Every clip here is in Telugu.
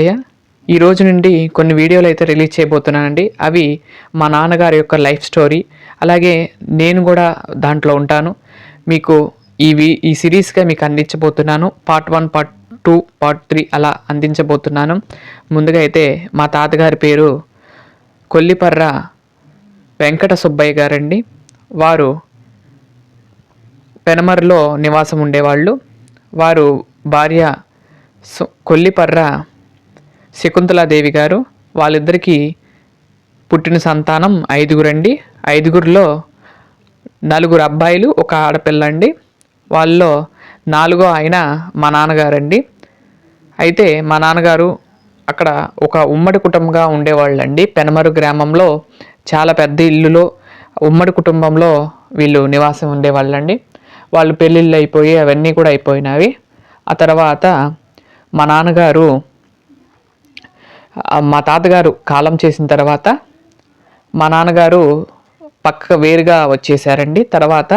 అయ్యా ఈ రోజు నుండి కొన్ని వీడియోలు అయితే రిలీజ్ చేయబోతున్నానండి. అవి మా నాన్నగారి యొక్క లైఫ్ స్టోరీ, అలాగే నేను కూడా దాంట్లో ఉంటాను. మీకు ఈ సిరీస్గా మీకు అందించబోతున్నాను. పార్ట్ 1, పార్ట్ 2, పార్ట్ 3 అలా అందించబోతున్నాను. ముందుగా అయితే మా తాతగారి పేరు కొల్లిపర్ర వెంకట సుబ్బయ్య గారండి. వారు పెనమర్లో నివాసం ఉండేవాళ్ళు. వారు భార్య కొల్లిపర్ర శకుంతలాదేవి గారు. వాళ్ళిద్దరికీ పుట్టిన సంతానం 5గురండి. 5గురిలో 4 అబ్బాయిలు, 1 ఆడపిల్ల అండి. వాళ్ళలో 4గో ఆయన మా నాన్నగారండి. అయితే మా నాన్నగారు అక్కడ ఒక ఉమ్మడి కుటుంబంగా ఉండేవాళ్ళండి. పెనమరు గ్రామంలో చాలా పెద్ద ఇల్లులో ఉమ్మడి కుటుంబంలో వీళ్ళు నివాసం ఉండేవాళ్ళండి. వాళ్ళు పెళ్ళిళ్ళు అయిపోయి అవన్నీ కూడా అయిపోయినవి. ఆ తర్వాత మా నాన్నగారు మా తాతగారు కాలం చేసిన తర్వాత మా నాన్నగారు పక్క వేరుగా వచ్చేసారండి. తర్వాత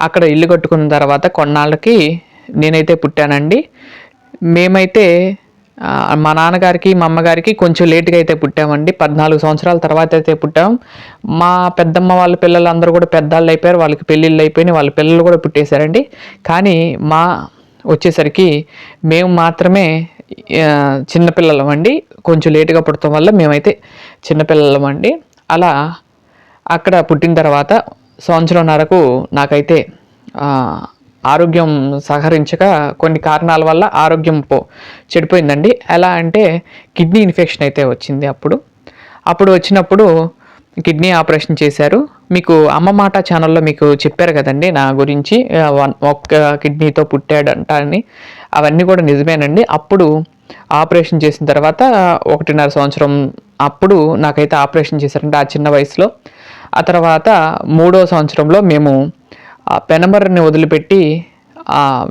అక్కడ ఇల్లు కట్టుకున్న తర్వాత కొన్నాళ్ళకి నేనైతే పుట్టానండి. మేమైతే మా నాన్నగారికి మా అమ్మగారికి కొంచెం లేటుగా అయితే పుట్టామండి. 14 సంవత్సరాల తర్వాత అయితే పుట్టాం. మా పెద్దమ్మ వాళ్ళ పిల్లలందరూ కూడా పెద్దవాళ్ళు అయిపోయారు. వాళ్ళకి పెళ్ళిళ్ళు అయిపోయినాయి. వాళ్ళ పిల్లలు కూడా పుట్టేశారండి. కానీ మా వచ్చేసరికి మేము మాత్రమే చిన్నపిల్లలం అండి. కొంచెం లేటుగా పుట్టడం వల్ల మేమైతే చిన్నపిల్లలం అండి. అలా అక్కడ పుట్టిన తర్వాత సంవత్సరంన్నరకు నాకైతే ఆరోగ్యం సహకరించక కొన్ని కారణాల వల్ల ఆరోగ్యం చెడిపోయిందండి. ఎలా అంటే కిడ్నీ ఇన్ఫెక్షన్ అయితే వచ్చింది. అప్పుడు వచ్చినప్పుడు కిడ్నీ ఆపరేషన్ చేశారు. మీకు అమ్మ మాట ఛానల్లో మీకు చెప్పారు కదండి నా గురించి, ఒక్క కిడ్నీతో పుట్టాడంట అని. అవన్నీ కూడా నిజమేనండి. అప్పుడు ఆపరేషన్ చేసిన తర్వాత 1.5 సంవత్సరం అప్పుడు నాకైతే ఆపరేషన్ చేశారంటే ఆ చిన్న వయసులో. ఆ తర్వాత 3వ సంవత్సరంలో మేము పెనమర్ని వదిలిపెట్టి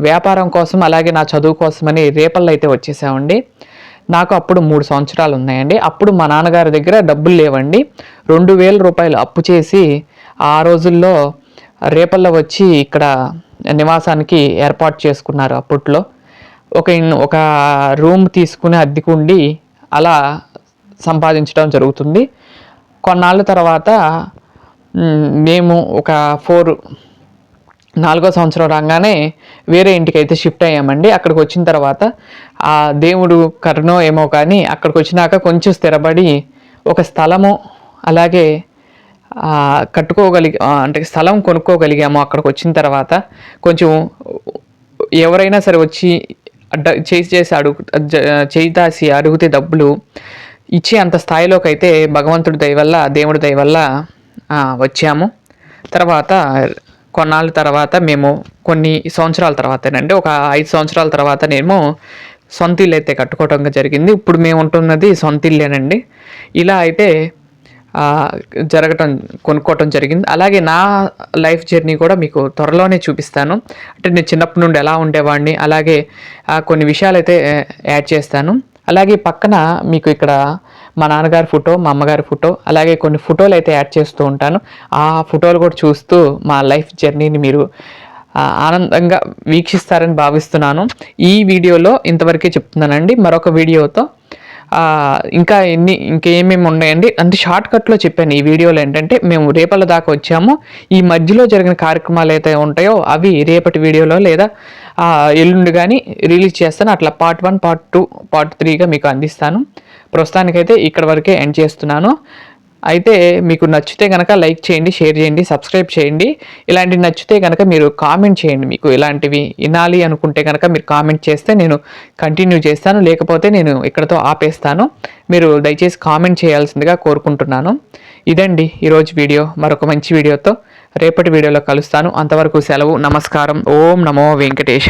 వ్యాపారం కోసం అలాగే నా చదువు కోసమని రేపల్లో అయితే వచ్చేసామండి. నాకు అప్పుడు 3 సంవత్సరాలు ఉన్నాయండి. అప్పుడు మా నాన్నగారి దగ్గర డబ్బులు లేవండి. 2000 రూపాయలు అప్పు చేసి ఆ రోజుల్లో రేపల్లో వచ్చి ఇక్కడ నివాసానికి ఏర్పాటు చేసుకున్నారు. అప్పట్లో ఒక రూమ్ తీసుకుని అద్దెకుండి అలా సంపాదించడం జరుగుతుంది. కొన్నాళ్ళ తర్వాత మేము ఒక 4వ సంవత్సరం రాగానే వేరే ఇంటికి అయితే షిఫ్ట్ అయ్యామండి. అక్కడికి వచ్చిన తర్వాత ఆ దేవుడు కరుణో ఏమో కానీ అక్కడికి వచ్చినాక కొంచెం స్థిరపడి ఒక స్థలము అలాగే అంటే స్థలం కొనుక్కోగలిగాము. అక్కడికి వచ్చిన తర్వాత కొంచెం ఎవరైనా సరే వచ్చి చేయి దాసి అడిగితే డబ్బులు ఇచ్చే అంత స్థాయిలోకి అయితే భగవంతుడి దయ వల్ల దేవుడి దయ వల్ల వచ్చాము. తర్వాత కొన్నాళ్ళ తర్వాత మేము కొన్ని సంవత్సరాల తర్వాతేనండి, ఒక 5 సంవత్సరాల తర్వాత నేను సొంత ఇల్లు అయితే కట్టుకోవడం జరిగింది. ఇప్పుడు మేము ఉంటున్నది సొంత ఇల్లేనండి. ఇలా అయితే కొనుక్కోవటం జరిగింది. అలాగే నా లైఫ్ జర్నీ కూడా మీకు త్వరలోనే చూపిస్తాను. అంటే నేను చిన్నప్పటి నుండి ఎలా ఉండేవాడిని, అలాగే కొన్ని విషయాలు అయితే యాడ్ చేస్తాను. అలాగే పక్కన మీకు ఇక్కడ మా నాన్నగారి ఫోటో, మా అమ్మగారి ఫోటో, అలాగే కొన్ని ఫోటోలు అయితే యాడ్ చేస్తూ ఉంటాను. ఆ ఫోటోలు కూడా చూస్తూ మా లైఫ్ జర్నీని మీరు ఆనందంగా వీక్షిస్తారని భావిస్తున్నాను. ఈ వీడియోలో ఇంతవరకే చెప్తున్నానండి. మరొక వీడియోతో ఇంకేమేమి ఉన్నాయండి అంటే షార్ట్ కట్లో చెప్పాను. ఈ వీడియోలో ఏంటంటే మేము రేపల దాకా వచ్చాము. ఈ మధ్యలో జరిగిన కార్యక్రమాలు అయితే ఉంటాయో అవి రేపటి వీడియోలో లేదా ఎల్లుండి కానీ రిలీజ్ చేస్తాను. అట్లా పార్ట్ 1, పార్ట్ 2, పార్ట్ 3గా మీకు అందిస్తాను. ప్రస్తుతానికైతే ఇక్కడ వరకే ఎండ్ చేస్తున్నాను. అయితే మీకు నచ్చితే కనుక లైక్ చేయండి, షేర్ చేయండి, సబ్స్క్రైబ్ చేయండి. ఇలాంటివి నచ్చితే కనుక మీరు కామెంట్ చేయండి. మీకు ఇలాంటివి వినాలి అనుకుంటే కనుక మీరు కామెంట్ చేస్తే నేను కంటిన్యూ చేస్తాను, లేకపోతే నేను ఇక్కడతో ఆపేస్తాను. మీరు దయచేసి కామెంట్ చేయాల్సిందిగా కోరుకుంటున్నాను. ఇదండి ఈరోజు వీడియో. మరొక మంచి వీడియోతో రేపటి వీడియోలో కలుస్తాను. అంతవరకు సెలవు. నమస్కారం. ఓం నమో వెంకటేశ.